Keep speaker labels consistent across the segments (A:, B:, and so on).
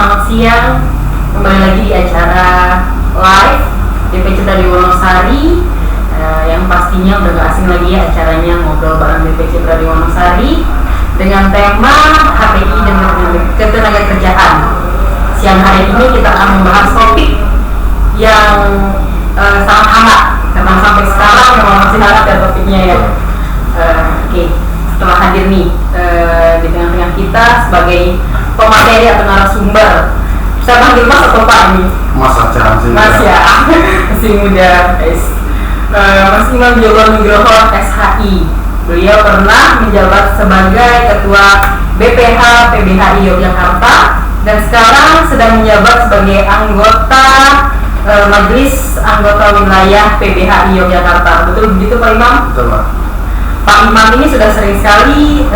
A: selamat siang. Kembali lagi di acara live DPC Pradi Wonosari, yang pastinya udah gak asing lagi ya acaranya ngobrol bareng DPC Pradi Wonosari dengan tema HPI dan ketenagakerjaan. Siang hari ini kita akan membahas topik yang sangat hangat karena sampai sekarang memang masih hangat ya topiknya ya. Oke, setelah hadir nih di tengah-tengah kita sebagai pemateri atau narasumber, saya panggil Mas atau Pak ini?
B: Mas aja sih.
A: Mas ya, masih muda guys. Mas Imam Joko Nugroho SHI. Beliau pernah menjabat sebagai Ketua BPH PBHI Yogyakarta dan sekarang sedang menjabat sebagai anggota Majelis Anggota Wilayah PBHI Yogyakarta. Betul begitu Pak Imam?
B: Betul Pak.
A: Pak Imam ini sudah sering sekali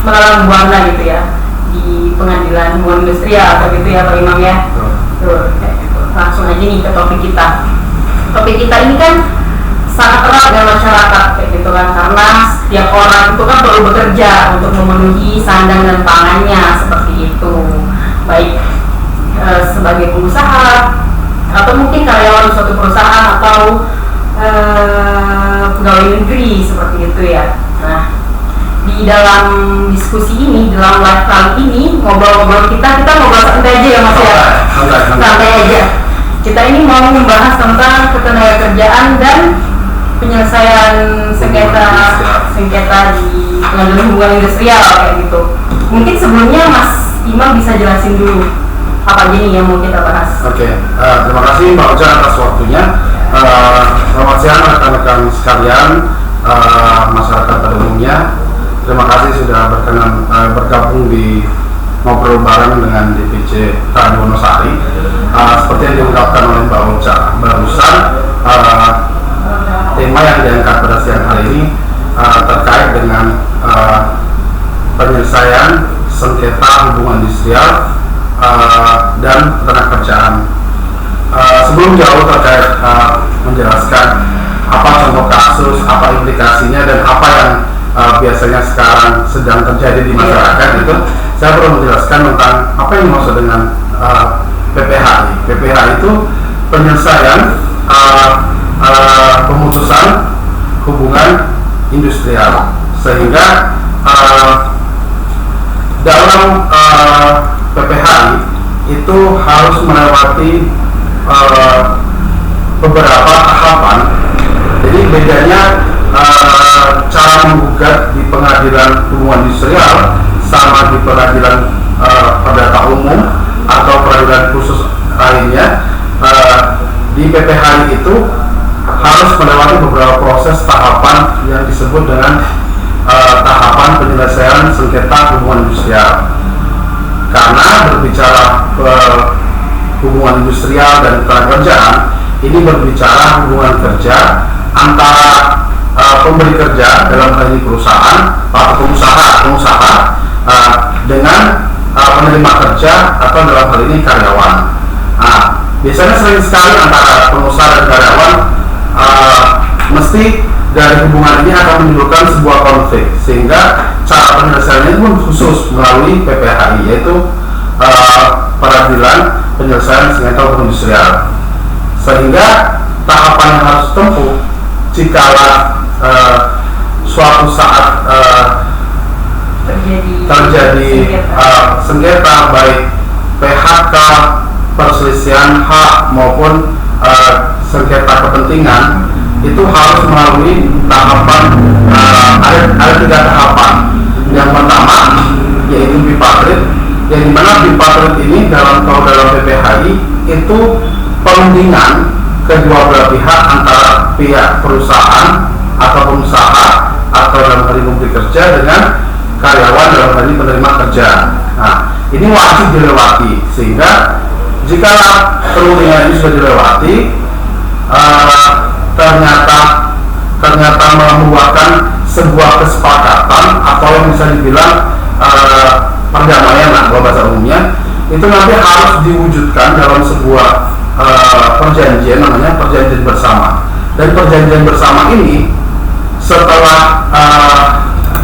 A: melalang buana gitu ya di pengadilan hubungan industrial atau gitu ya Pak Imam ya. Tuh, langsung aja nih ke topik kita. Topik kita ini kan sangat erat dengan masyarakat kayak gitu kan, karena setiap orang itu kan perlu bekerja untuk memenuhi sandang dan pangannya seperti itu, baik sebagai pengusaha atau mungkin karyawan suatu perusahaan atau pegawai negeri seperti itu ya. Nah, di dalam diskusi ini, dalam live kali ini, ngobrol-ngobrol kita ngobrol santai aja ya Mas ya. Santai aja. Kita ini mau membahas tentang ketenagakerjaan dan penyelesaian sengketa di pengadilan hubungan industrial kayak gitu. Mungkin sebelumnya Mas Imam bisa jelasin dulu apa aja nih yang mau kita bahas.
B: Oke, terima kasih Mbak Ocha atas waktunya. Selamat siang rekan-rekan sekalian, masyarakat pada umumnya. Terima kasih sudah berkenan bergabung di ngobrol bareng dengan DPC Pradi Wonosari. Seperti yang diungkapkan oleh Mbak Ocha barusan, tema yang diangkat pada siang hari ini terkait dengan penyelesaian sengketa hubungan industrial dan ketenagakerjaan. Sebelum jauh terkait menjelaskan apa contoh kasus, apa implikasinya dan apa yang biasanya sekarang sedang terjadi di masyarakat itu, saya perlu menjelaskan tentang apa yang dimaksud dengan PPHI. PPHI itu penyelesaian pemutusan hubungan industrial, sehingga dalam PPHI itu harus melewati beberapa tahapan. Jadi bedanya cara menggugat di pengadilan hubungan industrial sama di pengadilan perdata umum atau peradilan khusus lainnya. Di PPHI itu harus melewati beberapa proses tahapan yang disebut dengan tahapan penyelesaian sengketa hubungan industrial. Karena berbicara hubungan industrial dan ketenagakerjaan, ini berbicara hubungan kerja antara pemberi kerja, dalam hal ini perusahaan atau pengusaha dengan penerima kerja atau dalam hal ini karyawan. Biasanya sering sekali antara pengusaha dan karyawan mesti dari hubungan ini akan menimbulkan sebuah konflik, sehingga cara penyelesaiannya pun khusus melalui PPHI, yaitu peradilan penyelesaian sengketa hubungan industrial. Sehingga tahapan yang harus ditempuh jikalau suatu saat terjadi sengketa baik PHK, perselisihan hak maupun sengketa kepentingan, itu harus melalui tahapan ada 3 tahapan. Yang pertama yaitu bipartit, yang dimana bipartit ini dalam PPHI itu perundingan kedua belah pihak, antara pihak perusahaan atau pengusaha atau dalam hal ini pemberi kerja dengan karyawan dalam hal ini penerima kerja. Nah, ini wajib dilewati, sehingga jika perundingan ini sudah dilewati, ternyata membuahkan sebuah kesepakatan atau yang bisa dibilang perdamaian lah kalau bahasa umumnya, itu nanti harus diwujudkan dalam sebuah perjanjian, namanya perjanjian bersama. Dan perjanjian bersama ini setelah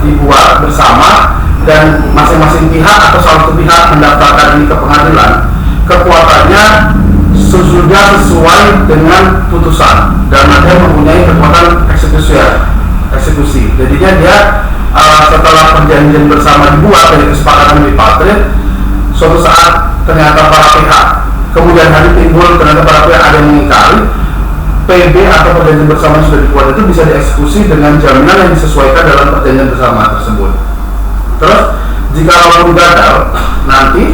B: dibuat bersama, dan masing-masing pihak atau salah satu pihak mendaftarkan ini ke pengadilan, kekuatannya sudah sesuai dengan putusan dan dia mempunyai kekuatan eksekusi. Jadinya dia setelah perjanjian bersama dibuat dari kesepakatan bipartit, suatu saat ternyata para pihak kemudian hari timbul ternyata para pihak ada yang mengingkari, PB atau perjanjian bersama yang sudah dibuat itu bisa dieksekusi dengan jaminan yang disesuaikan dalam perjanjian bersama tersebut. Terus jika walaupun gagal, nanti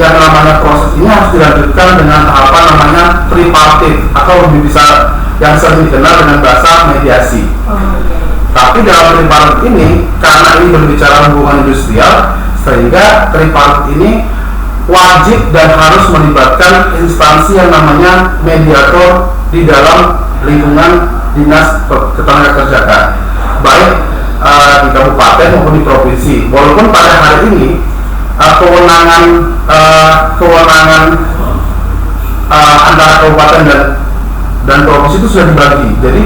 B: yang namanya proses ini harus dilanjutkan dengan tahapan namanya tripartit atau lebih bisa yang sering dikenal dengan bahasa mediasi. Tapi dalam tripartit ini, karena ini berbicara hubungan industrial, sehingga tripartit ini wajib dan harus melibatkan instansi yang namanya mediator di dalam lingkungan dinas ketenagakerjaan, baik di kabupaten maupun di provinsi. Walaupun pada hari ini kewenangan antara kabupaten dan provinsi itu sudah dibagi. Jadi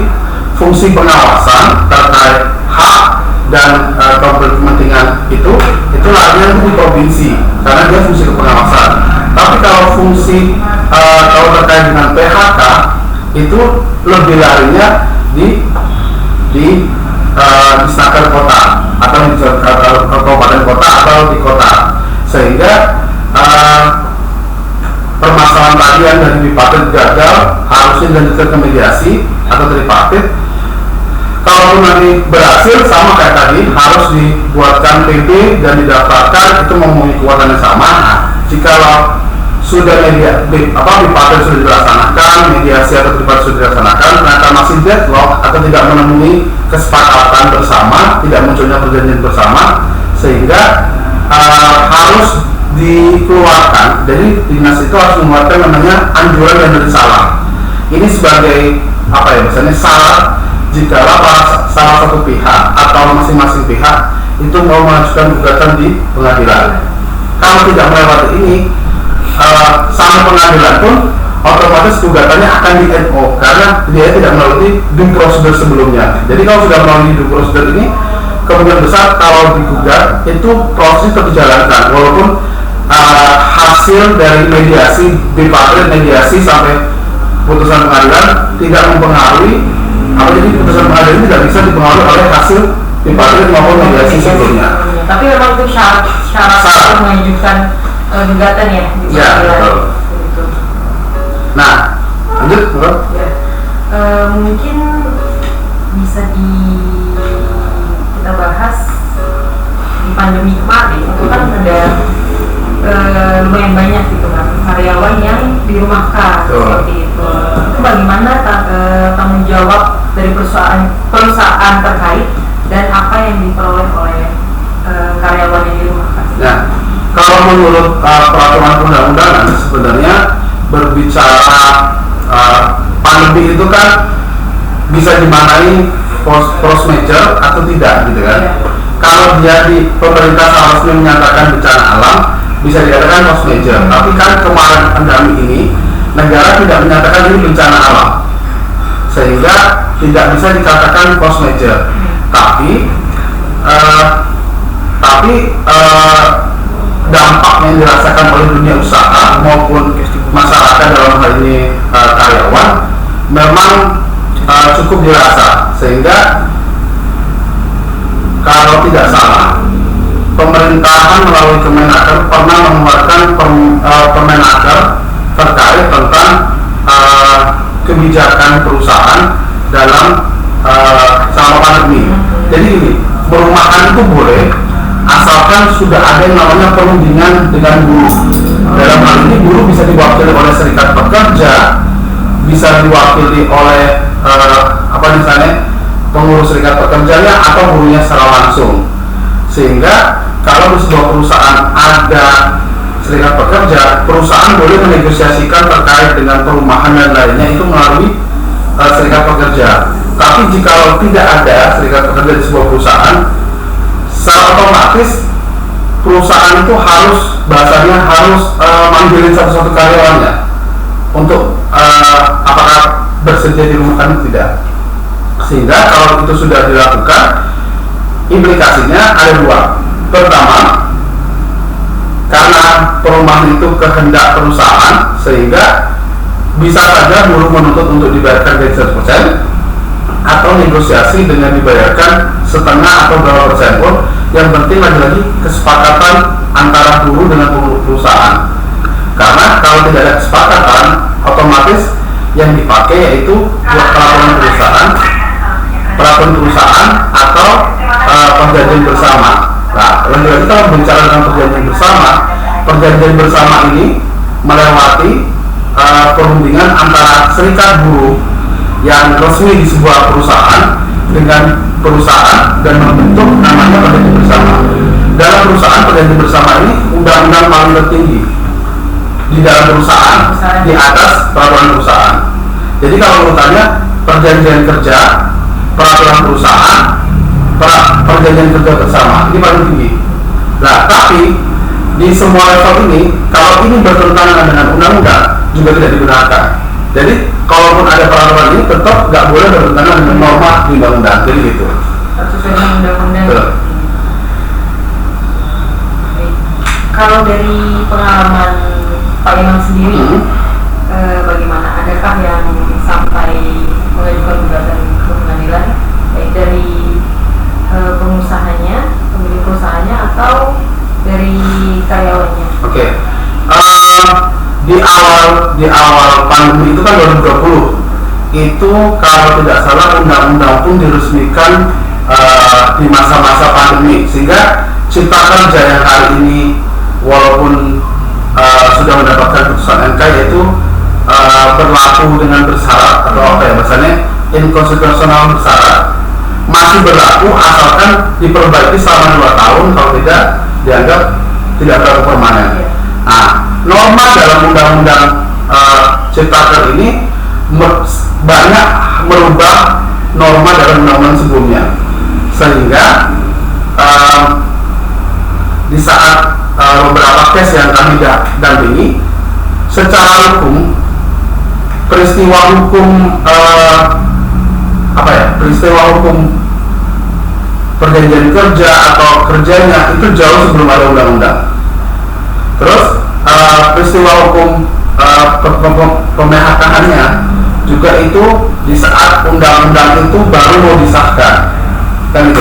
B: fungsi pengawasan terkait hak dan konflik kepentingan itu larinya di provinsi karena dia fungsi pengawasan. Tapi kalau fungsi kalau terkait dengan PHK itu lebih larinya di Snaker kota atau di kabupaten kota atau di kota, sehingga permasalahan tadi yang dari bipartit gagal harusnya dilanjutkan ke mediasi atau tripartit. Kalaupun nanti berhasil, sama kayak tadi, harus dibuatkan PP dan didaftarkan, itu mempunyai kekuatan yang sama. Nah, jikalau sudah bipartit sudah dilaksanakan, mediasi atau tripartit sudah dilaksanakan, ternyata masih deadlock atau tidak menemui kesepakatan bersama, tidak munculnya perjanjian bersama, sehingga harus dikeluarkan. Jadi dinas itu harus mengeluarkan namanya anjuran yang dari salah. Ini sebagai misalnya syarat jika salah satu pihak atau masing-masing pihak itu mau mengajukan gugatan di pengadilan. Kalau tidak melewati ini, sampai pengadilan pun otomatis gugatannya akan di NO karena dia tidak melalui due prosedur sebelumnya. Jadi kalau sudah melalui due prosedur ini, kemungkinan besar kalau digugat itu proses tetap dijalankan walaupun hasil dari mediasi bipartit mediasi sampai putusan pengadilan tidak mempengaruhi jadi putusan pengadilan tidak bisa dipengaruhi oleh hasil bipartit maupun mediasi sebelumnya.
A: Tapi memang itu syarat mengajukan gugatan ya?
B: Ya, betul. Nah, lanjut,
A: mungkin bisa kita bahas di pandemi kemarin itu kan ada lumayan banyak gitu kan karyawan yang dirumahkan seperti itu. Itu bagaimana tanggung jawab dari perusahaan terkait dan apa yang diperoleh oleh karyawan yang dirumahkan?
B: Nah, kalau menurut peraturan undang-undangan sebenarnya berbicara pandemi itu kan bisa dimaknai force major atau tidak gitu kan. Kalau dia di pemerintah seharusnya menyatakan bencana alam bisa dikatakan force major, tapi kan kemarin pandemi ini negara tidak menyatakan ini bencana alam sehingga tidak bisa dikatakan force major. Tapi dampak yang dirasakan oleh dunia usaha maupun masyarakat dalam hal ini karyawan memang cukup dirasa, sehingga kalau tidak salah pemerintahan melalui Kemenaker pernah mengeluarkan Permenaker terkait tentang kebijakan perusahaan dalam selama pandemi. Jadi ini merumahkan itu boleh asalkan sudah ada yang namanya perundingan dengan buruh. Dalam hal ini buruh bisa diwakili oleh serikat pekerja, bisa diwakili oleh misalnya pengurus serikat pekerjanya atau buruhnya secara langsung. Sehingga kalau di sebuah perusahaan ada serikat pekerja, perusahaan boleh menegosiasikan terkait dengan perumahan dan lainnya itu melalui serikat pekerja. Tapi jika tidak ada serikat pekerja di sebuah perusahaan, secara otomatis perusahaan itu harus manggilin satu-satu karyawannya untuk apakah bersedia dirumahkan atau tidak. Sehingga kalau itu sudah dilakukan, implikasinya ada dua. Pertama, karena perumahan itu kehendak perusahaan, sehingga bisa saja buruh menuntut untuk dibayarkan gaji 100% atau negosiasi dengan dibayarkan setengah atau berapa persen pun. Yang penting lagi-lagi kesepakatan antara buruh dengan perusahaan. Karena kalau tidak ada kesepakatan, otomatis yang dipakai yaitu peraturan perusahaan atau perjanjian bersama. Nah, lagi-lagi kalau bicara tentang perjanjian bersama ini melewati perundingan antara serikat buruh yang resmi di sebuah perusahaan dengan perusahaan dan membentuk namanya perjanjian bersama. Dalam perusahaan, perjanjian bersama ini undang-undang paling tertinggi di dalam perusahaan, di atas peraturan perusahaan. Jadi kalau urutannya perjanjian kerja, peraturan perusahaan, perjanjian kerja bersama, ini paling tinggi. Nah, tapi di semua level ini, kalau ini bertentangan dengan undang-undang juga tidak digunakan. Jadi kalaupun ada peraturan ini tetap nggak boleh bertentangan dengan norma di undang-undang. Jadi gitu.
A: Sesuai dengan undang-undang. Kalau dari pengalaman Pak Imam sendiri, bagaimana? Adakah yang sampai mengajukan gugatan ke pengadilan, baik dari pengusahanya, pemilik perusahaannya, atau dari karyawannya?
B: Oke. Di awal pandemi itu kan 2020, itu kalau tidak salah undang-undang pun diresmikan di masa-masa pandemi, sehingga Cipta Kerja yang hari ini walaupun sudah mendapatkan putusan MK yaitu berlaku dengan bersyarat atau apa ya bahasanya inkonstitusional bersyarat, masih berlaku asalkan diperbaiki selama 2 tahun, kalau tidak dianggap tidak berlaku permanen. Nah, norma dalam undang-undang Cipta Kerja ini banyak merubah norma dalam undang-undang sebelumnya, sehingga di saat beberapa case yang kami dampingi, secara hukum peristiwa hukum perjanjian kerja atau kerjanya itu jauh sebelum ada undang-undang. Terus peristiwa hukum pemehakaannya juga itu di saat undang-undang itu baru mau disahkan, kan itu.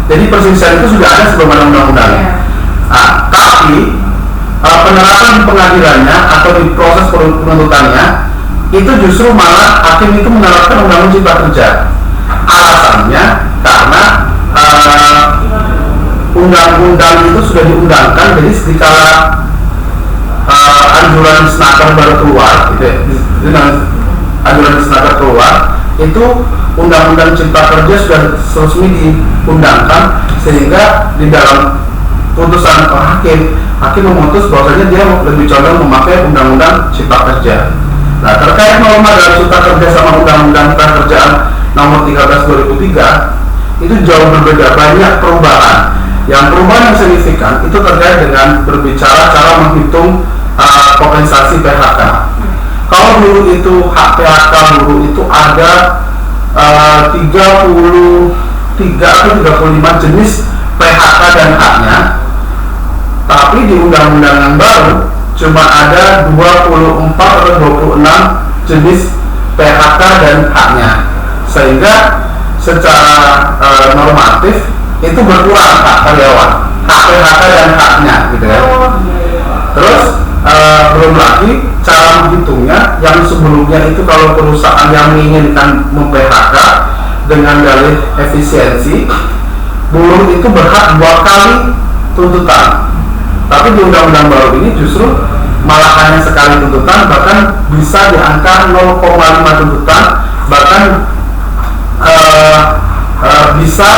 B: Jadi perselisihan itu sudah ada sebelum ada undang-undang. Nah, tapi penerapan di pengadilannya atau di proses penuntutannya itu justru malah hakim itu menerapkan undang-undang Cipta Kerja. Alasannya karena undang-undang itu sudah diundangkan, jadi sekala anjuran Snaker baru keluar, anjuran Snaker keluar, itu undang-undang Cipta Kerja sudah resmi diundangkan, sehingga di dalam putusan hakim memutus bahwasanya dia lebih condong memakai undang-undang Cipta Kerja. Nah, terkait norma dalam Cipta Kerja sama undang-undang Ketenagakerjaan nomor 13 2003 itu jauh berbeda, banyak perubahan. Yang perubahan yang signifikan itu terkait dengan berbicara cara menghitung kompensasi PHK. Kalau dulu itu hak PHK buruh itu ada 33 atau 35 jenis PHK dan haknya, tapi di undang-undang yang baru cuma ada 24 atau 26 jenis PHK dan haknya, sehingga secara normatif itu berkurang hak karyawan, hak PHK dan haknya gitu ya. Terus belum lagi cara menghitungnya, yang sebelumnya itu kalau perusahaan yang menginginkan mem-PHK dengan dalih efisiensi, buruh itu berhak 2 kali tuntutan. Tapi di undang-undang baru ini justru malah hanya sekali tuntutan, bahkan bisa di angka 0,5 tuntutan, bahkan bisa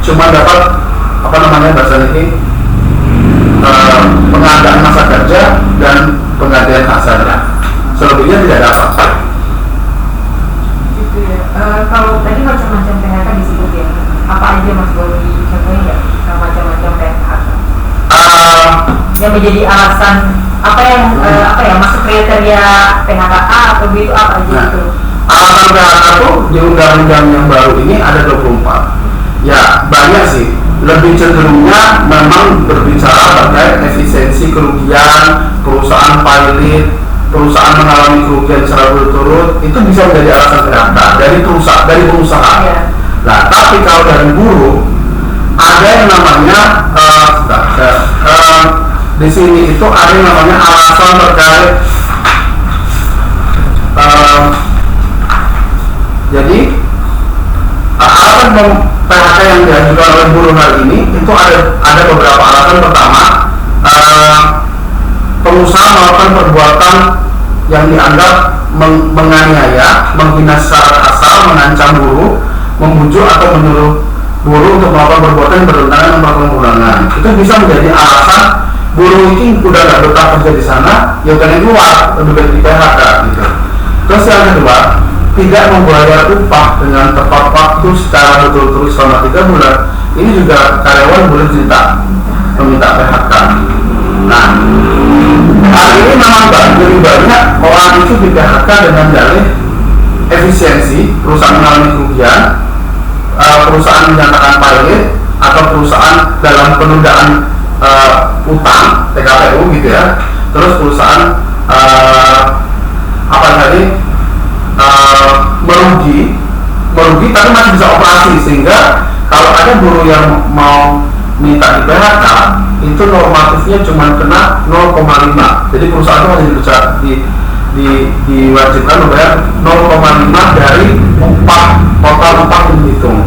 B: cuma dapat pengadaan masa kerja dan penggantian hak saja, selebihnya tidak dapat.
A: Gitu ya. Kalau tadi macam-macam PHK disebut ya, apa aja Mas boleh contohnya nggak macam-macam PHK yang menjadi alasan masuk kriteria PHK A atau B itu apa aja? Itu
B: alasan PHK itu di undang-undang yang baru ini ada 24. Ya banyak sih, lebih cenderungnya memang berbicara terkait efisiensi kerugian perusahaan pilot, perusahaan mengalami kerugian secara berturut, itu bisa menjadi alasan PHK dari pengusaha. Nah tapi kalau dari buruh ada yang namanya di sini itu ada yang namanya alasan terkait jadi alasan PHK yang diajukan oleh buruh hal ini itu ada beberapa alasan. Pertama, pengusaha melakukan perbuatan yang dianggap menganiaya, menghina secara kasar, mengancam buruh, membujuk atau menyuruh buruh untuk melakukan perbuatan yang bertentangan dengan perundang-undangan. Itu bisa menjadi alasan buruh ini udah nggak betah kerja di sana, ya kan keluar, lebih baik di PHK gitu. Terus yang kedua, tidak membayar upah dengan tepat waktu secara betul-betul selama 3 bulan. Ini juga karyawan boleh meminta PHK. Nah, hari ini memang lebih banyak orang itu di PHK dengan dalih efisiensi, perusahaan mengalami kerugian, perusahaan menyatakan pilot, atau perusahaan dalam penundaan utang TKPU gitu ya. Terus perusahaan merugi tapi masih bisa operasi, sehingga kalau ada buruh yang mau minta di PHK itu normatifnya cuma kena 0,5. Jadi perusahaan itu masih diwajibkan membayar 0,5 dari upah total upah yang dihitung.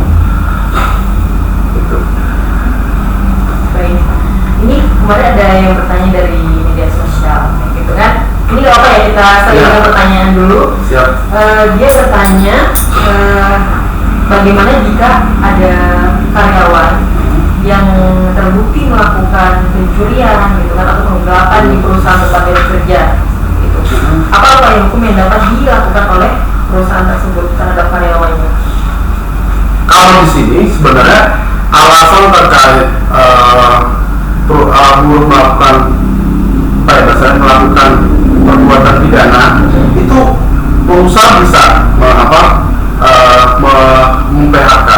B: Gitu.
A: Baik. Ini kemarin ada yang bertanya dari media sosial, gitu kan? Ini gak apa ya, kita selesaikan pertanyaan dulu.
B: Siap.
A: Dia bertanya bagaimana jika ada karyawan yang terbukti melakukan pencurian gitu kan, atau penggelapan di perusahaan tempat dia bekerja gitu. Apa upaya hukum yang dapat dilakukan oleh perusahaan tersebut terhadap karyawannya?
B: Kalau di sini sebenarnya alasan terkait buruh melakukan perbuatan pidana itu perusahaan bisa mem-PHK.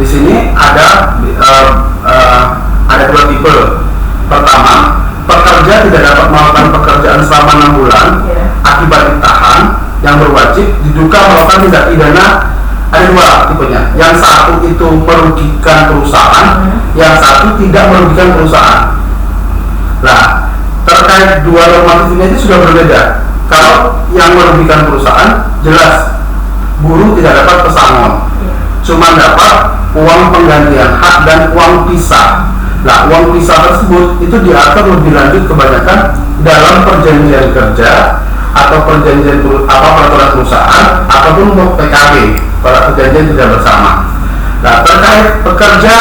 B: Di sini ada dua tipe. Pertama, pekerja tidak dapat melakukan pekerjaan selama 6 bulan akibat ditahan, yang berwajib diduga melakukan tindak pidana. Ada dua tipenya. Yang satu itu merugikan perusahaan, yang satu tidak merugikan perusahaan. Nah, terkait dua normatif ini itu sudah berbeda. Kalau yang merugikan perusahaan, jelas buruh tidak dapat pesangon, cuma dapat uang penggantian hak dan uang pisah. Nah, uang pisah tersebut itu diatur lebih lanjut kebanyakan dalam perjanjian kerja atau perjanjian peraturan perusahaan ataupun untuk PKB, pada perjanjian kerja bersama. Nah, terkait pekerja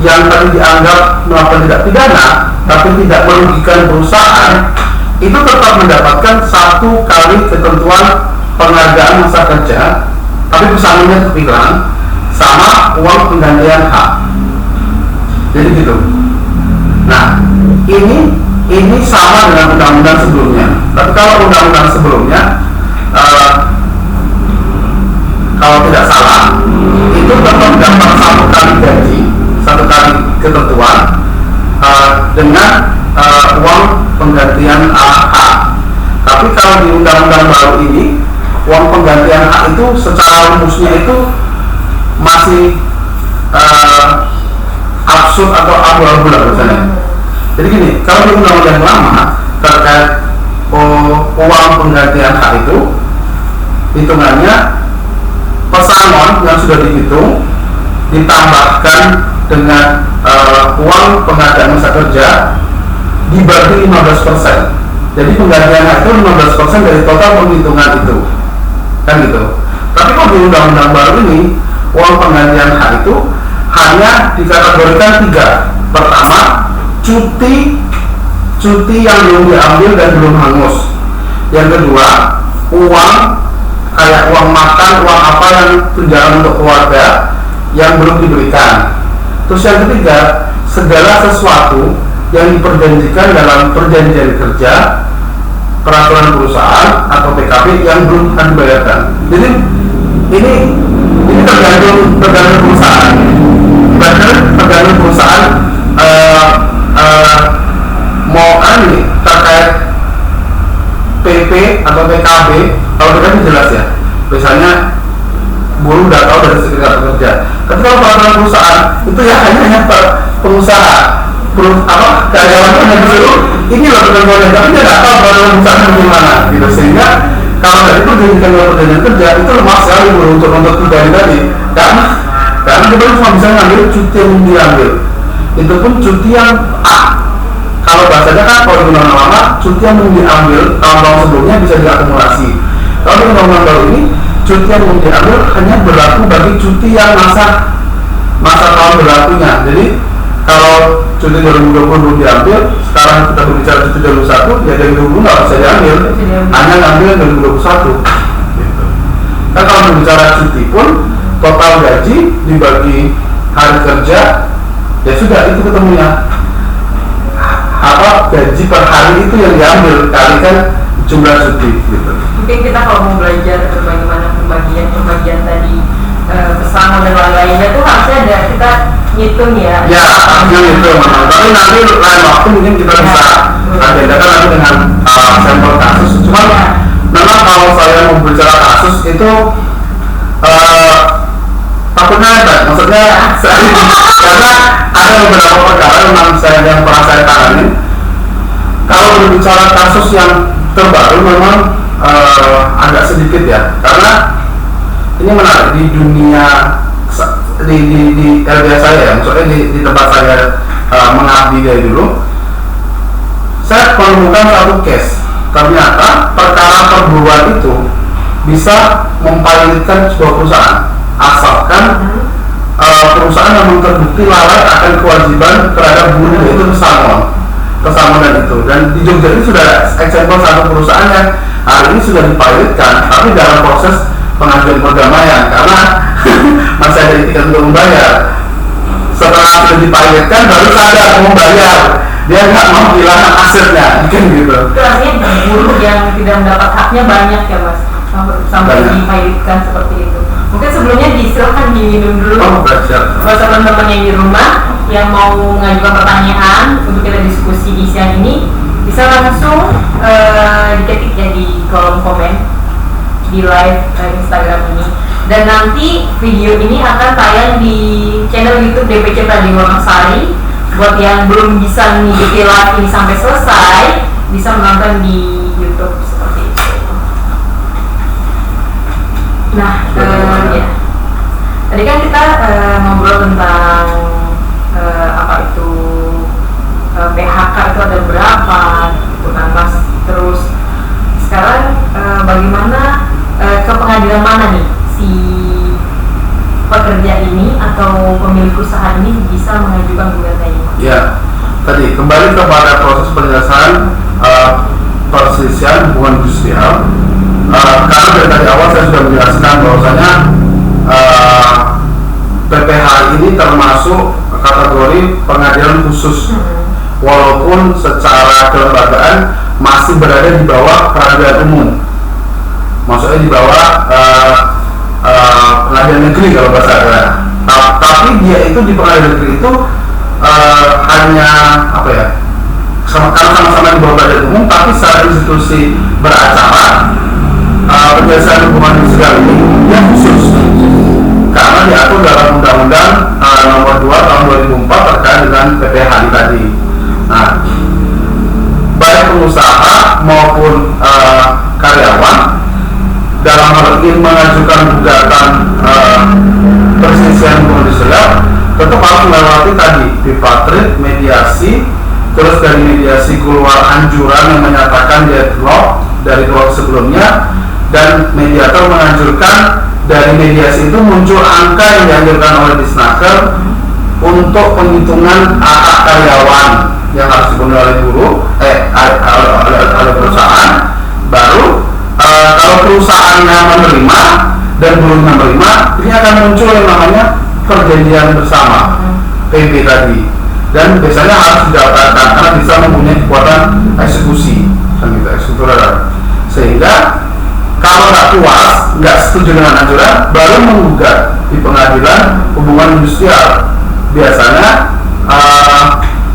B: yang tadi dianggap melakukan tindak pidana tapi tidak merugikan perusahaan, itu tetap mendapatkan 1 kali ketentuan penghargaan masa kerja, tapi pesangonnya terbilang sama uang penggantian hak. Jadi gitu. Nah, ini sama dengan undang-undang sebelumnya. Tapi kalau undang-undang sebelumnya, kalau tidak salah, itu tetap dapat 1 kali gaji, 1 kali ketentuan dengan uang penggantian hak. Tapi kalau di undang-undang baru ini, uang penggantian hak itu secara rumusnya itu masih absurd atau abu-abu lah misalnya. Jadi gini, kalau di undang-undang lama terkait uang penggantian hak itu hitungannya pesangon yang sudah dihitung ditambahkan dengan uang penggantian masa kerja dibagi 15%. Jadi penggantian hak itu 15% dari total penghitungan itu, kan gitu. Tapi kalau di undang-undang baru ini, uang penggantian hak itu hanya dikategorikan 3. Pertama, cuti yang belum diambil dan belum hangus. Yang kedua, uang kayak uang makan, uang apa yang tunjangan untuk keluarga yang belum diberikan. Terus yang ketiga, segala sesuatu yang diperjanjikan dalam perjanjian kerja, peraturan perusahaan atau PKB yang belum dibayarkan. Jadi ini tergantung perusahaan. tergantung perusahaan mau terkait PP atau PKB. Kalau PKB jelas ya, biasanya buruh udah tahu dari serikat pekerja. Ketika peraturan perusahaan itu ya hanya pengusaha, karyawan hanya disuruh ini loh ketentuannya, tapi dia nggak tahu peraturan perusahaan bagaimana gitu. Sehingga kalau dari itu dijadikan perjanjian kerja itu lemah sekali buruh untuk pribadi tadi, karena kita cuma bisa ngambil cuti yang diambil, itu pun cuti yang A. Kalau bahasanya kan kalau di undang-undang lama cuti yang diambil tahun-tahun sebelumnya bisa diakumulasi. Kalau di undang-undang baru ini cuti yang diambil hanya berlaku bagi cuti yang masa tahun berlakunya. Jadi kalau cuti 2020 diambil, sekarang kita berbicara cuti 2021, ya dari 2020 nggak bisa diambil, hanya ngambil 2021. Gitu. Nah kalau berbicara cuti pun total gaji dibagi hari kerja, ya sudah itu ketemunya. Gaji per hari itu yang diambil kalikan jumlah cuti gitu.
A: Mungkin kita kalau mau belajar bagaimana pembagian tadi pesangon dan lain-lainnya tuh harusnya ada kita ngitung ya.
B: Ya, harusnya ngitung. Tapi nanti lain waktu mungkin kita bisa agendakan nanti dengan sampel kasus. Cuma memang kalau saya mau bicara kasus itu takutnya maksudnya karena ada beberapa perkara yang pernah saya tangani. Kalau berbicara kasus yang terbaru memang agak sedikit ya, karena ini menarik di dunia di LBH saya ya, maksudnya di tempat saya mengabdi dari dulu, saya menemukan satu case. Ternyata perkara perburuan itu bisa mempilotkan sebuah perusahaan asalkan perusahaan yang terbukti lalai akan kewajiban terhadap buruh, yaitu pesangonan itu. Dan di Jogja ini sudah eksempel satu perusahaan yang hari ini sudah dipilotkan, tapi dalam proses pengajuan perdamaian karena masih ada etikat untuk membayar. Setelah sudah dipilotkan baru sadar membayar, dia nggak mau kehilangan asetnya, kan gitu.
A: Itu artinya buruh yang tidak mendapat haknya banyak ya mas, sampai dipilotkan seperti itu. Mungkin sebelumnya silakan diminum dulu. Buat teman-teman yang di rumah yang mau mengajukan pertanyaan untuk kita diskusi di siang ini, bisa langsung diketik ya di kolom komen di live Instagram ini. Dan nanti video ini akan tayang di channel YouTube DPC Pradi Wonosari. Buat yang belum bisa mengikuti live ini sampai selesai, bisa menonton di YouTube seperti itu. Nah, ya. Tadi kan kita ngobrol tentang apa itu PHK itu ada berapa, gitu kan mas. Terus sekarang bagaimana ke pengadilan mana nih si pekerja ini atau pemilik usaha ini bisa mengajukan gugatannya?
B: Ya, tadi kembali kepada proses penyelesaian perselisihan hubungan industrial. Karena dari tadi awal saya sudah menjelaskan bahwasanya PPH ini termasuk kategori pengadilan khusus, walaupun secara kelembagaan masih berada di bawah peradilan umum, maksudnya di bawah pengadilan negeri kalau bahasa saya. Tapi dia itu di pengadilan negeri itu hanya apa ya, sama-sama di bawah badan umum, tapi secara institusi beracara penyelesaian hubungan industrial ini dia khusus karena diatur dalam Undang-Undang Nomor 2 Tahun 2004 terkait dengan PPH tadi. Nah, baik pengusaha maupun karyawan dalam hal ini mengajukan gugatan perselisihan hubungan industrial tetap harus melewati tadi bipartit, mediasi, terus dari mediasi keluar anjuran yang menyatakan deadlock dari kelompok sebelumnya, dan mediator menganjurkan dari mediasi itu muncul angka yang dianjurkan oleh Disnaker untuk penghitungan hak karyawan yang harus dipenuhi oleh buruh, oleh perusahaan. Baru kalau perusahaannya menerima dan buruhnya menerima, ini akan muncul yang namanya perjanjian bersama PP tadi, dan biasanya harus didaftarkan karena bisa mempunyai kekuatan eksekusi, kan gitu, eksekutor. Sehingga kalau nggak puas, nggak setuju dengan anjuran, baru menggugat di pengadilan hubungan industrial biasanya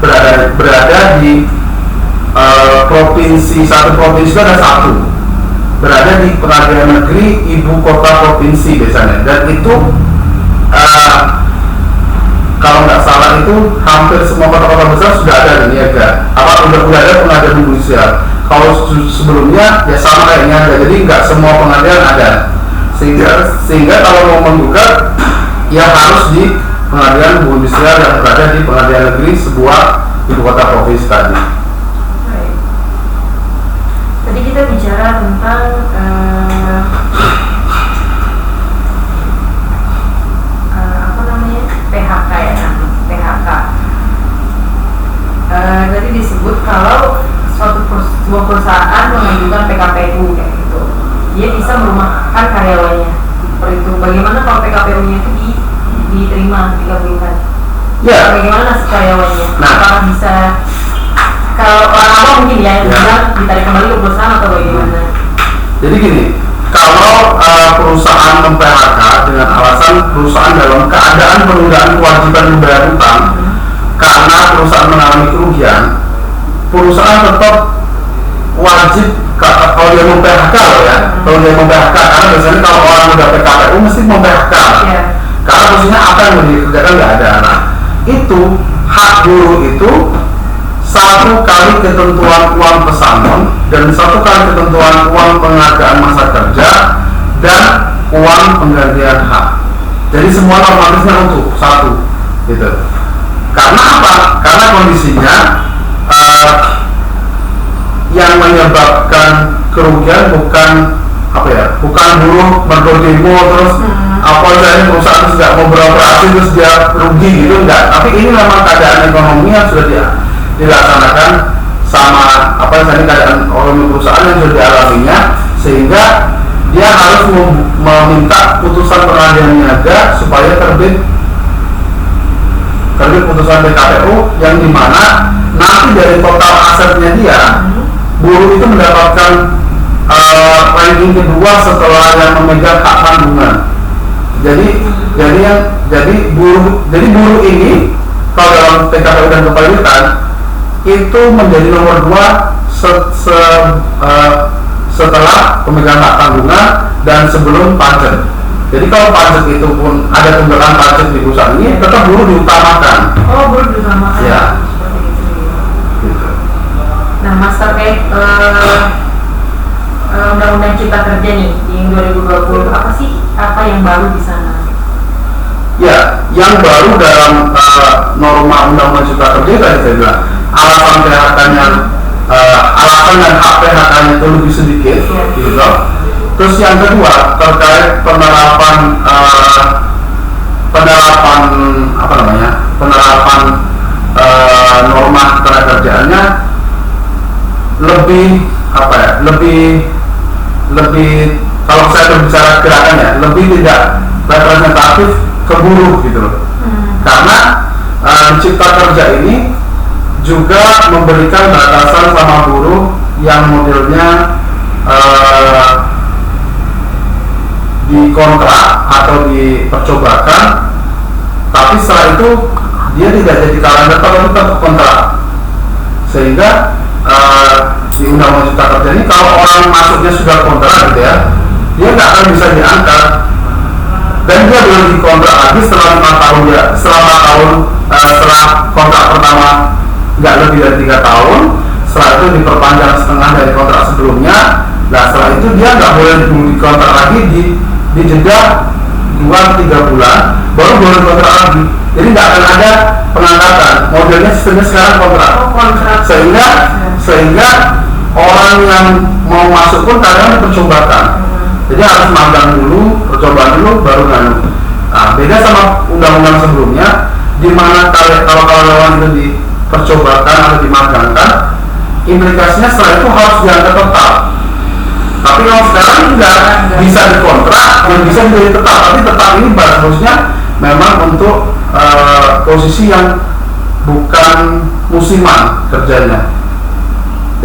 B: berada di satu provinsi itu ada satu, berada di pengadilan negeri ibu kota provinsi biasanya, dan itu kalau nggak salah itu hampir semua kota-kota besar sudah ada di niaga. Udah ada pengadilan judisial. Kalau sebelumnya ya sama kayak niaga, jadi nggak semua pengadilan ada. Sehingga kalau mau menggugat ya harus di pengadilan judisial yang berada di pengadilan negeri sebuah ibu kota provinsi tadi.
A: Baik. Tadi kita bicara tentang PHK ya, PHK. Tadi disebut kalau sebuah perusahaan mengajukan PKPU kayak gitu, dia bisa merumahkan karyawannya. Seperti itu. Bagaimana kalau PKPU-nya itu diterima, dikabulkan?
B: Ya.
A: Bagaimana nasib karyawannya?
B: Nah.
A: Apakah bisa, kalau orang mungkin ya, bilang ditarik kembali ke perusahaan atau bagaimana?
B: Jadi gini, kalau perusahaan mem-PHK dengan alasan perusahaan dalam keadaan penundaan kewajiban membayar utang karena perusahaan mengalami kerugian, perusahaan tetap wajib kalau dia mem-PHK loh ya, kalau dia mem-PHK, karena biasanya kalau orang udah PKPU mesti mem-PHK, karena maksudnya apa yang mau dikerjakan nggak ada. Nah, itu hak buruh itu 1 kali ketentuan uang pesangon dan 1 kali ketentuan uang penghargaan masa kerja dan uang penggantian hak. Jadi semua normatifnya untuk 1 gitu. Karena apa? Karena kondisinya yang menyebabkan kerugian bukan bukan buruh berdemo terus ini perusahaan tidak mau beroperasi terus dia rugi gitu, enggak. Tapi ini memang keadaan ekonomi yang sudah dilaksanakan sama keadaan ekonomi perusahaan yang sudah dialaminya, sehingga dia harus meminta putusan pengadilan niaga supaya terbit putusan PKPU yang dimana nanti dari total asetnya dia buruh itu mendapatkan ranking kedua setelah yang memegang hak tanggungan. Jadi buruh ini kalau dalam PKPU dan kepailitan itu menjadi nomor 2 setelah pemegang hak tanggungan dan sebelum pajak. Jadi kalau pajak itu pun ada tunggakan pajak di perusahaan ini, tetap buruh diutamakan.
A: Oh, buruh diutamakan.
B: Ya.
A: Gitu. Nah, Mas, terkait Undang-Undang Cipta Kerja nih di 2020, apa yang baru di sana?
B: Ya, yang baru dalam norma Undang-Undang Cipta Kerja tadi saya bilang alasan PHK-nya, alasan dan hak PHK-nya itu lebih sedikit, gitu. Terus yang kedua terkait penerapan norma ketenagakerjaannya lebih kalau saya berbicara gerakannya lebih tidak representatif ke buruh gitu loh. Karena Cipta Kerja ini juga memberikan batasan sama buruh yang modelnya dikontrak atau dipercobakan, tapi setelah itu dia tidak jadi karyawan tetap, tapi tetap kontrak. Sehingga di Undang-Undang Cipta Kerja ini kalau orang masuknya sudah kontrak gitu ya, dia nggak akan bisa diangkat dan dia boleh dikontrak lagi setelah 5 tahun ya, setelah kontrak pertama nggak lebih dari 3 tahun, setelah itu diperpanjang setengah dari kontrak sebelumnya. Nah, setelah itu dia nggak boleh dikontrak lagi di jeda 2-3 bulan baru boleh dikontrak lagi. Jadi nggak akan ada pengangkatan. Modelnya sistemnya sekarang kontrak. Sehingga orang yang mau masuk pun kadang dipercobakan. Jadi harus magang dulu, percobaan dulu, baru nganu. Nah, beda sama undang-undang sebelumnya, di mana kalau karyawan itu dipercobakan atau dimagangkan, implikasinya setelah itu harus diangkat tetap. Tapi kalau sekarang tidak bisa dikontrak, yang bisa menjadi tetap. Tapi tetap ini harusnya memang untuk posisi yang bukan musiman kerjanya.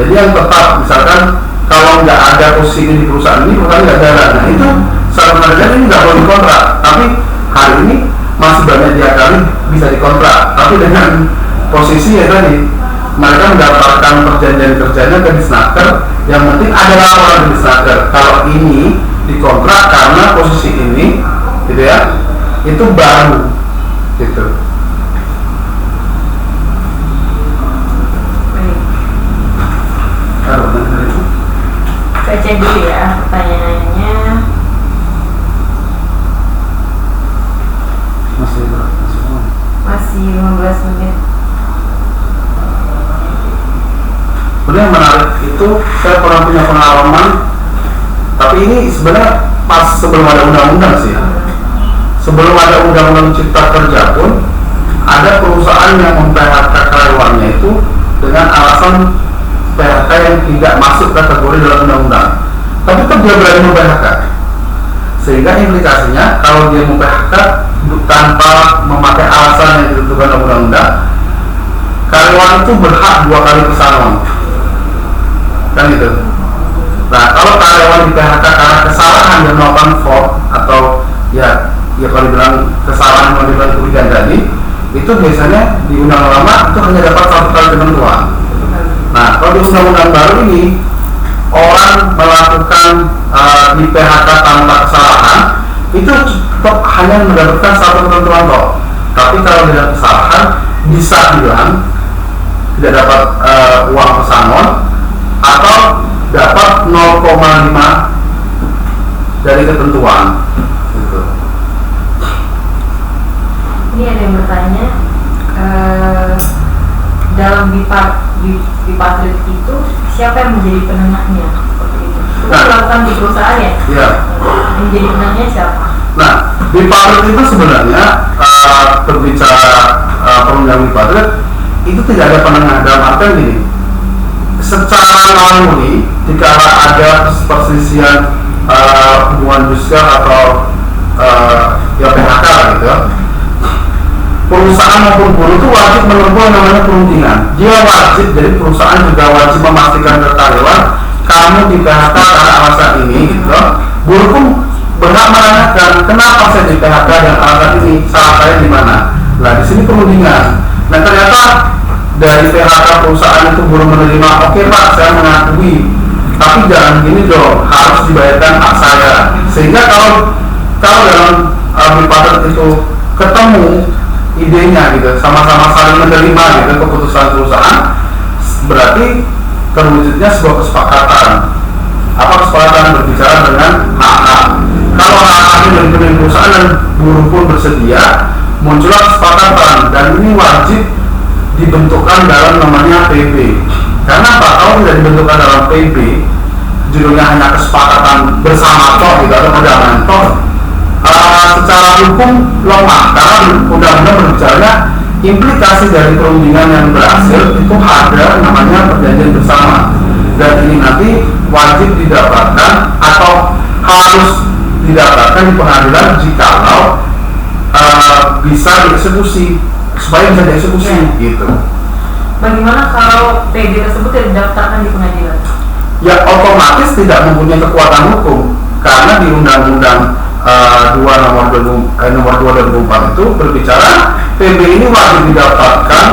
B: Jadi yang tetap, misalkan kalau nggak ada posisi ini di perusahaan ini nggak jalan. Nah itu secara kerja ini nggak boleh dikontrak. Tapi hari ini masih banyak diakali bisa dikontrak, tapi dengan posisi ya tadi mereka mendapatkan perjanjian kerjanya ke Disnaker, yang penting ada laporan di Disnaker kalau ini dikontrak karena posisi ini gitu ya, itu baru gitu.
A: Saya cek dulu ya pertanyaannya. Masih 15 menit.
B: Sebenarnya yang menarik itu, saya pernah punya pengalaman, tapi ini sebenarnya pas sebelum ada undang-undang sih ya. Sebelum ada undang-undang cipta kerja pun ada perusahaan yang mem-PHK karyawannya itu dengan alasan PHK yang tidak masuk kategori dalam undang-undang, tapi tetap dia berani mem-PHK. Sehingga implikasinya kalau dia mem-PHK tanpa memakai alasan yang ditentukan dalam undang-undang, karyawan itu berhak 2 kali pesangon, kan gitu. Nah, kalau karyawan di PHK karena kesalahan dan melakukan fraud atau ya kalau dibilang kesalahan yang dibilang kerugian tadi, itu biasanya di undang-undang lama itu hanya dapat 1 kali ketentuan. Nah, kalau di undang-undang baru ini orang melakukan di PHK tanpa kesalahan itu tetap hanya mendapatkan 1 ketentuan kok. Tapi kalau dengan kesalahan bisa bilang tidak dapat uang pesangon atau dapat 0,5 dari ketentuan gitu.
A: Ini ada yang bertanya, dalam bipartit itu siapa yang menjadi penengahnya? Seperti itu. Itu dilakukan di perusahaan ya?
B: Iya.
A: Yang menjadi penengahnya siapa?
B: Nah, bipartit itu sebenarnya berbicara perundang bipartit itu tidak ada penengah, dalam artian gini, secara naluri jika ada perselisihan hubungan industrial atau ya PHK gitu, perusahaan maupun buruh itu wajib menempuh namanya perundingan. Dia wajib, jadi perusahaan juga wajib memastikan ke karyawan kamu di PHK karena alasan ini gitu. Buruh pun berhak menanyakan kenapa saya di PHK dan alasan ini, salah saya di mana. Nah, di sini perundingan. Nah, ternyata dari PHK perusahaan itu buruh menerima, oke Pak, saya mengakui, tapi jangan gini dong, harus dibayarkan hak saya. Sehingga kalau dalam bipartit itu ketemu idenya gitu, sama-sama saling menerima gitu keputusan perusahaan, berarti terwujudnya sebuah kesepakatan. Apa kesepakatan? Berbicara dengan hak-hak. Kalau hak-hak dari pemilik perusahaan dan buruh pun bersedia, muncullah kesepakatan, dan ini wajib dibentukkan dalam namanya PB. Karena apa? Kalau tidak dibentukkan dalam PB, judulnya hanya kesepakatan bersama toh gitu, atau perdagangan toh, secara hukum lemah, karena undang-undang berbicara implikasi dari perundingan yang berhasil itu ada namanya perjanjian bersama, dan ini nanti wajib didapatkan atau harus didapatkan di pengadilan jikalau bisa dieksekusi, supaya bisa dieksekusi gitu.
A: Bagaimana kalau PB tersebut tidak didaftarkan di pengadilan?
B: Ya otomatis tidak mempunyai kekuatan hukum, karena di Undang-Undang 2 nomor 2 itu berbicara PB ini wajib didaftarkan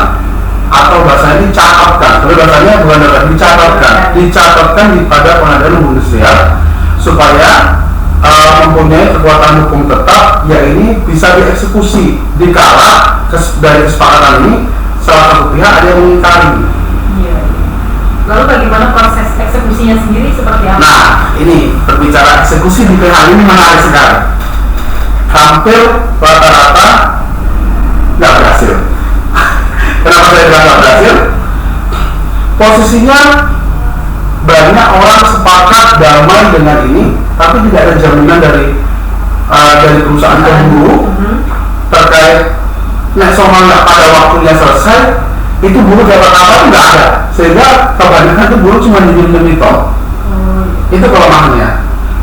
B: atau bahasanya dicatatkan. Tapi bahasanya bukan dicatatkan pada pengadilan umum industrial supaya mempunyai kekuatan hukum tetap, ya ini bisa dieksekusi dikala dari kesepakatan ini salah satu pihak ada yang mengingkari.
A: Iya. Lalu bagaimana proses eksekusinya sendiri seperti apa?
B: Nah, ini berbicara eksekusi di PH ini menarik sekali. Hampir rata-rata nggak berhasil. Kenapa saya bilang nggak berhasil? Posisinya banyak orang sepakat damai dengan ini, tapi tidak ada jaminan dari perusahaan ke buruh terkait nek soal nggak pada waktunya selesai, itu buruh dapat apa nggak ada, sehingga kebanyakan itu buruh cuma diem-diem toh. Itu kelemahannya.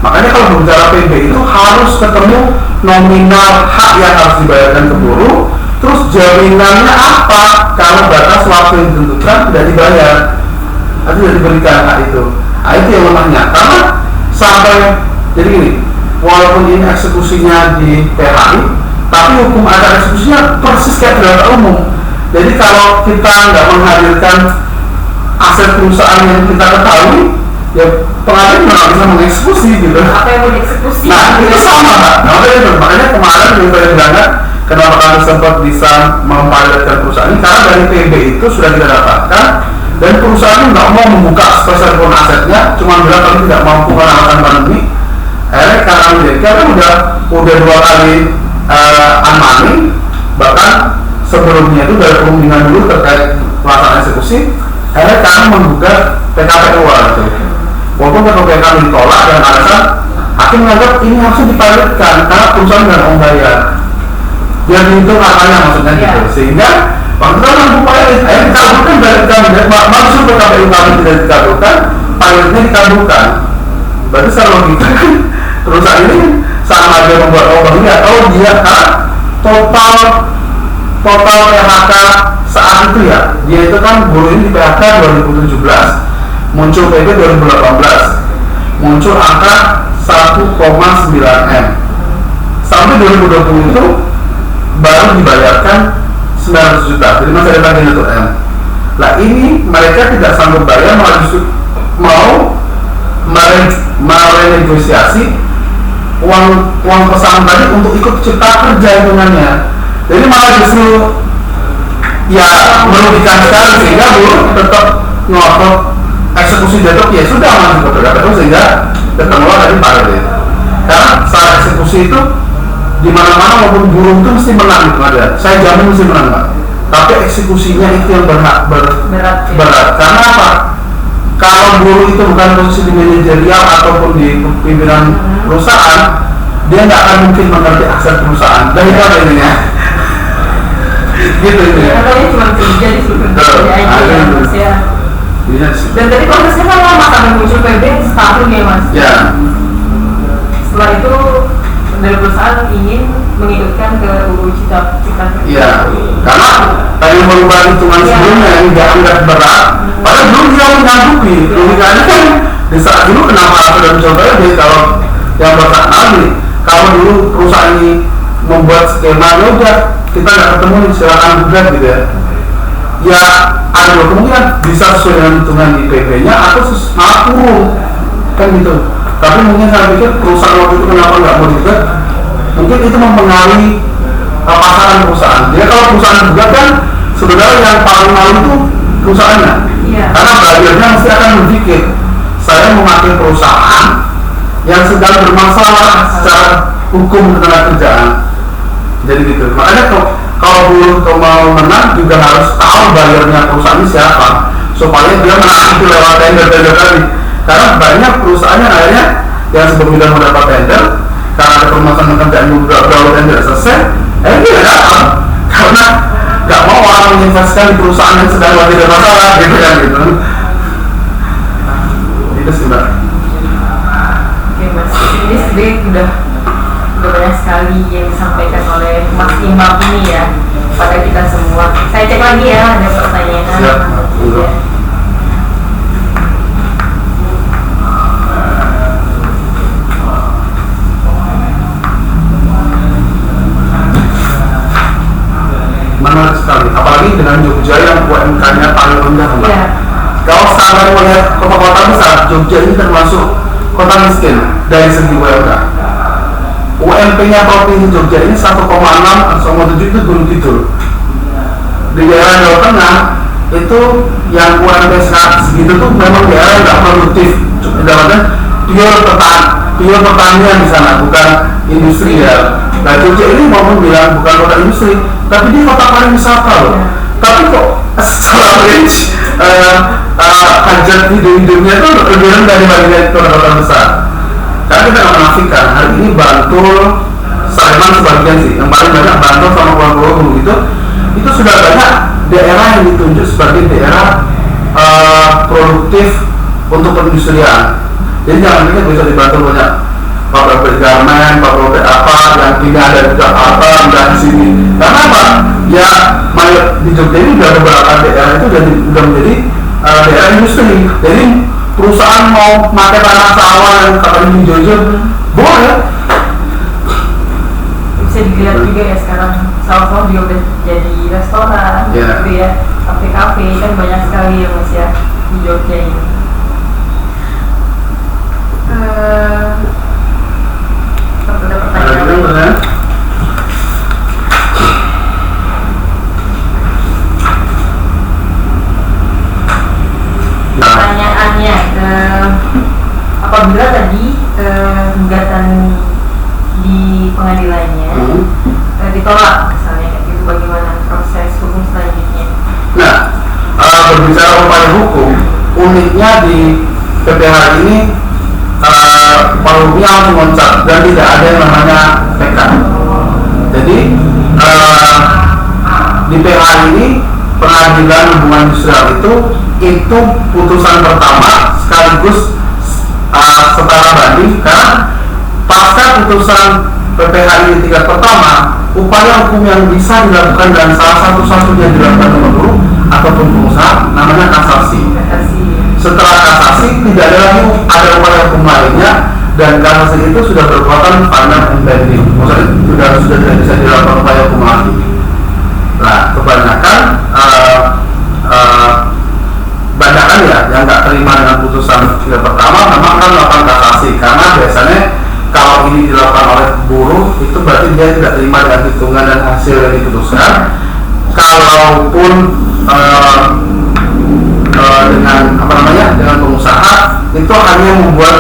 B: Makanya kalau berbicara PB itu harus ketemu nominal hak yang harus dibayarkan ke buruh, terus jaminannya apa kalau batas waktu yang ditentukan tidak dibayar atau tidak diberikan hak itu. Nah, itu yang lemahnya, karena sampai jadi gini, walaupun ini eksekusinya di PHI, tapi hukum acara eksekusinya persis kayak perdata umum. Jadi kalau kita nggak menghadirkan aset perusahaan yang kita ketahui, ya pengadilan nggak bisa mengeksekusi gitu.
A: Apa yang mau dieksekusi?
B: Nah itu sama Pak. Nah, makanya kemarin yang saya bilang kenapa kami sempat bisa mempilotkan perusahaan ini, karena dari PB itu sudah kita dapatkan dan perusahaan itu nggak mau membuka spesial pun asetnya, cuma bilang kami tidak mampu karena alasan pandemi. Akhirnya karena udah 2 kali unmoney, bahkan sebelumnya itu dari perundingan dulu terkait pelaksanaan eksekusi. Akhirnya kami menggugat PKPU itu. Walaupun PKPU kami ditolak dengan alasan hakim menganggap ini harus dipilotkan karena perusahaan nggak mau bayar. Biar dihitung harganya maksudnya gitu. Sehingga waktu itu mampu pilot, akhirnya dikabulkan dari kami. Maksud PKPU kami tidak dikabulkan, pilotnya dikabulkan. Berarti secara logika kan perusahaan ini sama aja membuat orang ini atau dia kan total PHK saat itu ya, dia itu kan buruh ini di PHK 2017, muncul PP 2018, muncul angka 1,9 M, sampai 2020 itu baru dibayarkan 900 juta, jadi masih ada lagi 1 M. Nah ini mereka tidak sanggup bayar, malah justru mau merenegosiasi uang pesangon tadi untuk ikut cipta kerja hitungannya. Jadi malah justru ya merugikan sekali, sehingga buruh tetap ngotot eksekusi jatuh, ya sudah masuk ke PKPU sehingga ketemulah tadi paralel. Karena saat eksekusi itu di mana-mana maupun buruh itu mesti menang gitu aja. Saya jamin mesti menang Pak. Tapi eksekusinya itu yang berat. Karena apa? Kalau buruh itu bukan posisi di manajerial ataupun di pimpinan perusahaan, dia nggak akan mungkin mengerti aset perusahaan. Dan itu ada ininya. Gitu ya.
A: Katanya cuma kerja di situ aja ya Mas ya. Dan tadi prosesnya kan lama sampai muncul PB setahun ya Mas.
B: Ya.
A: Setelah itu dari perusahaan ingin mengikutkan ke UU Cipta Kerja.
B: Iya. Karena tadi merubah hitungan sebelumnya yang dianggap berat, padahal belum dia menyanggupi. Logikanya kan di saat dulu kenapa aku dan contohnya dia kalau yang bersamaan nih, kalau dulu perusahaan ini membuat skema, ya udah kita nggak ketemu nih, silakan gugat gitu ya. Ya ada dua kemungkinan, bisa sesuai dengan hitungan di PP-nya atau malah turun kan gitu. Tapi mungkin saya pikir perusahaan waktu itu kenapa nggak mau digugat, mungkin itu mempengaruhi pasaran perusahaan. Jadi kalau perusahaan gugat kan sebenarnya yang paling malu itu perusahaannya, karena belajarnya mesti akan berpikir saya memakai perusahaan yang sedang bermasalah secara hukum ketenagakerjaan. Jadi gitu. Makanya kalau buruh mau menang juga harus tahu bayarnya perusahaan ini siapa, supaya dia menang lewat tender tadi. Karena banyak perusahaan yang akhirnya yang sebelumnya mendapat tender, karena ada permasalahan kerjaan juga beberapa tender selesai, dia nggak dapat karena nggak mau orang menginvestasikan di perusahaan yang sedang lagi ada masalah gitu kan gitu. Itu sih Mbak.
A: Oke Mas, ini sebenarnya udah banyak sekali yang disampaikan oleh Mas Imam ini ya pada kita semua. Saya cek lagi ya, ada pertanyaan.
B: Siap.
A: Ya.
B: Menarik sekali, apalagi dengan Jogja yang UMK-nya paling rendah Mbak. Kalau sekarang melihat kota-kota besar, Jogja ini termasuk kota miskin dari segi UMK. UMP-nya provinsi Jogja ini 1,6-1,7 itu Gunung Kidul. Di daerah Jawa Tengah itu yang UMP segitu tuh memang daerah yang nggak produktif, pure pertanian di sana, bukan industri ya. Nah Jogja ini mau bilang bukan kota industri, tapi dia kota pariwisata loh. Tapi kok secara range hajat hidupnya itu lebih rendah dibandingkan kota-kota besar. Karena kita nggak menafikan hari ini Bantul, Sleman sebagian sih, yang paling banyak Bantul sama Pulau gitu, itu sudah banyak daerah yang ditunjuk sebagai daerah produktif untuk perindustrian. Jadi jangan pikir bisa di Bantul banyak pabrik garmen, pabrik apa yang tidak ada di Jakarta, tidak di sini. Karena apa? Ya, di Jogja ini sudah beberapa daerah itu sudah menjadi daerah industri. Jadi perusahaan mau pakai tanah sawah yang katanya hijau-hijau, boleh.
A: Bisa bisa dilihat juga ya sekarang saung-saung juga udah jadi restoran gitu ya, kafe-kafe kan banyak sekali ya Mas ya di Jogja ini. Ada pertanyaan? Pertanyaannya, apabila tadi gugatan di pengadilannya ditolak misalnya kayak gitu, bagaimana proses hukum selanjutnya?
B: Nah, berbicara upaya hukum, uniknya di PPH ini upaya hukumnya langsung loncat dan tidak ada yang namanya PK. Jadi di PH ini pengadilan hubungan industrial itu putusan pertama sekaligus setara banding, karena pasca putusan PPH ini tingkat pertama, upaya hukum yang bisa dilakukan dan salah satu-satunya dilakukan oleh buruh ataupun pengusaha namanya kasasi. Setelah kasasi tidak ada lagi ada upaya hukum lainnya, dan kasasi itu sudah berkekuatan final and binding, maksudnya sudah tidak bisa dilakukan upaya hukum lagi. Nah, kebanyakan banyakan ya yang nggak terima dengan putusan tingkat pertama memang akan melakukan kasasi, karena biasanya kalau ini dilakukan oleh buruh itu berarti dia tidak terima dengan hitungan dan hasil yang diputuskan. Kalaupun dengan pengusaha itu hanya membuat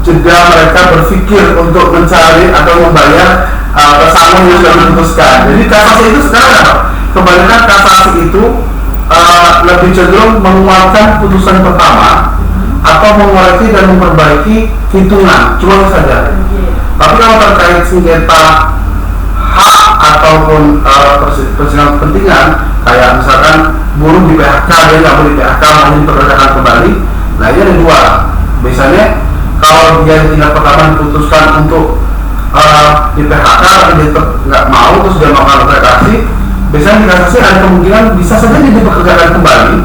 B: jeda mereka berpikir untuk mencari atau membayar pesangon yang sudah diputuskan. Jadi kasasi itu sekarang kebanyakan kasasi itu lebih cenderung menguatkan putusan pertama atau mengoreksi dan memperbaiki hitungan, cuma saja. Tapi kalau terkait sengketa hak ataupun perselisihan kepentingan, kayak misalkan buruh di PHK, dia nggak boleh di PHK, mau dipekerjakan kembali. Nah, ini ada dua. Biasanya kalau dia di tingkat pertama diputuskan untuk di PHK, tapi dia nggak mau terus dia melakukan representasi, biasanya di kasasi ada kemungkinan bisa saja dia dipekerjakan kembali.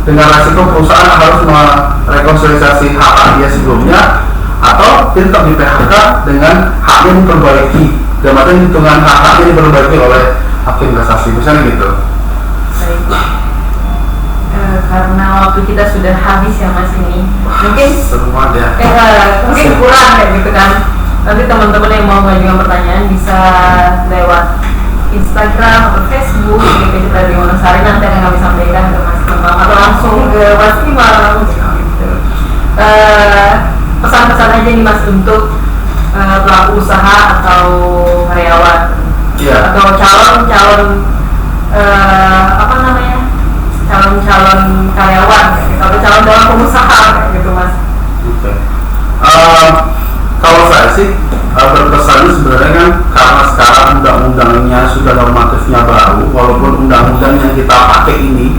B: Dengan resiko perusahaan harus merekonsiliasi hak dia sebelumnya, atau dia tetap di PHK dengan haknya diperbaiki, dan makanya hitungan haknya diperbaiki oleh hakim kasasi, misalnya gitu.
A: Baik. Karena waktu kita sudah habis ya Mas ini, mungkin mungkin kurang kayak gitu kan. Nanti teman-teman yang mau mengajukan pertanyaan bisa lewat Instagram atau Facebook DPC Radio Wonosari, nanti akan kami sampaikan ke Mas Imam atau langsung ke Mas Imam gitu. Pesan-pesan aja nih Mas untuk pelaku usaha atau karyawan atau calon calon karyawan atau calon pengusaha gitu Mas.
B: Kalau saya sih berpesannya sebenarnya kan, karena sekarang undang-undangnya sudah normatifnya baru, walaupun undang-undang yang kita pakai ini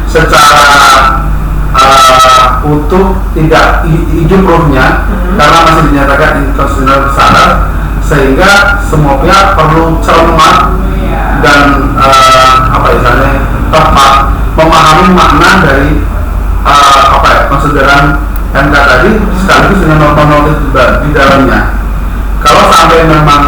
B: secara utuh tidak hijau proof-nya, karena masih dinyatakan inkonstitusional bersyarat, sehingga semua pihak perlu cermat dan tepat memahami makna dari konsideran MK tadi sekaligus dengan norma-norma di dalamnya. Kalau sampai memang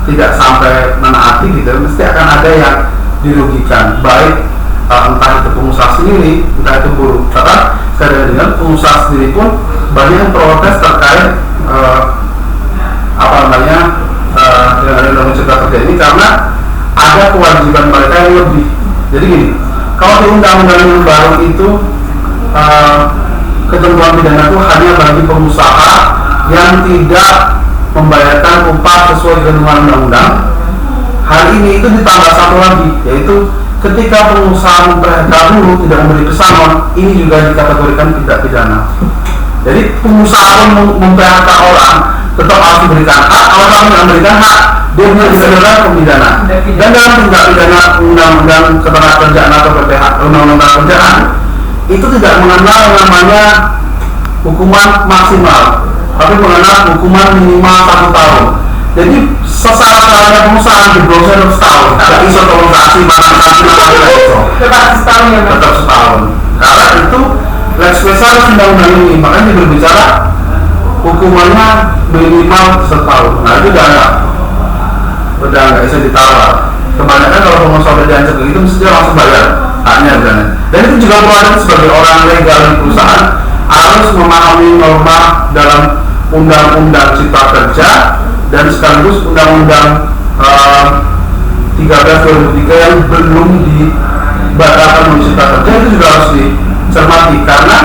B: tidak sampai menaati gitu, mesti akan ada yang dirugikan, baik entah itu pengusaha sendiri, entah itu buruh. Karena saya dengar pengusaha sendiri pun banyak yang protes terkait dengan undang-undang cipta kerja ini, karena ada kewajiban mereka yang lebih. Jadi gini, kalau di undang-undang yang baru itu ketentuan pidana itu hanya bagi pengusaha yang tidak membayarkan upah sesuai dengan undang-undang. Hal ini itu ditambah satu lagi, yaitu ketika pengusaha memphk buruh tidak memberi pesangon, ini juga dikategorikan tidak pidana. Jadi pengusaha pun memphk orang tetap harus diberikan hak. Kalau kamu tidak memberikan hak, dia dikenakan pidana. Dan dalam tindak pidana undang-undang ketenagakerjaan atau PPH, undang-undang kerjaan, itu tidak mengenal namanya hukuman maksimal, tapi mengenal hukuman minimal 1 tahun. Jadi sesaat-saatnya pengusaha diblokir setahun, tidak bisa kompensasi tetap setahun ya, tetap setahun. Karena itu lex spesialis undang-undang ini, makanya berbicara hukumannya minimal setahun. Nah itu udah nggak bisa ditawar. Kebanyakan kalau pengusaha udah diancam gitu mesti dia langsung bayar haknya kan. Dan itu juga perlu sebagai orang legal di perusahaan harus memahami norma dalam undang-undang cipta kerja dan sekaligus undang-undang 13/2003 yang belum dibatalkan oleh cipta kerja itu juga harus dicermati karena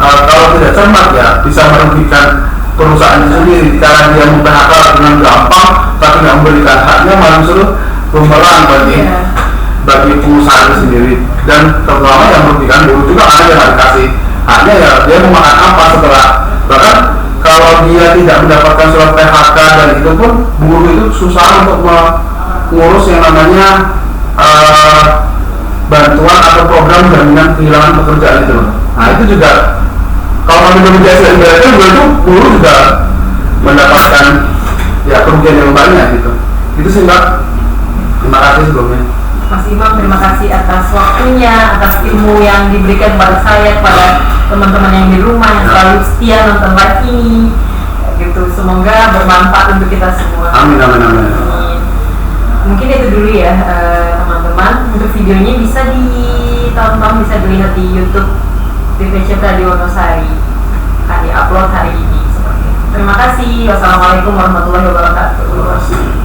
B: kalau tidak cermat ya bisa merugikan perusahaan itu sendiri karena dia memphk dengan gampang tapi nggak memberikan haknya malah justru bumerang bagi pengusaha itu sendiri dan terutama yang merugikan buruh juga karena dia nggak dikasih haknya ya dia mau makan apa setelah bahkan kalau dia tidak mendapatkan surat PHK dan itu pun buruh itu susah untuk mengurus yang namanya bantuan atau program jaminan kehilangan pekerjaan itu. Nah itu juga kalau kami berbicara itu buruh juga mendapatkan ya kerugian yang banyak gitu. Itu sih Mbak. Terima kasih sebelumnya.
A: Mas Imam, terima kasih atas waktunya, atas ilmu yang diberikan kepada saya, kepada teman-teman yang di rumah yang selalu setia nonton live ini. Gitu. Semoga bermanfaat untuk kita semua.
B: Amin, amin, amin.
A: Mungkin itu dulu ya teman-teman. Untuk videonya bisa ditonton, bisa dilihat di YouTube DPC Radio Wonosari. Akan di-upload hari ini. Terima kasih. Wassalamualaikum warahmatullahi wabarakatuh.
B: Terima kasih.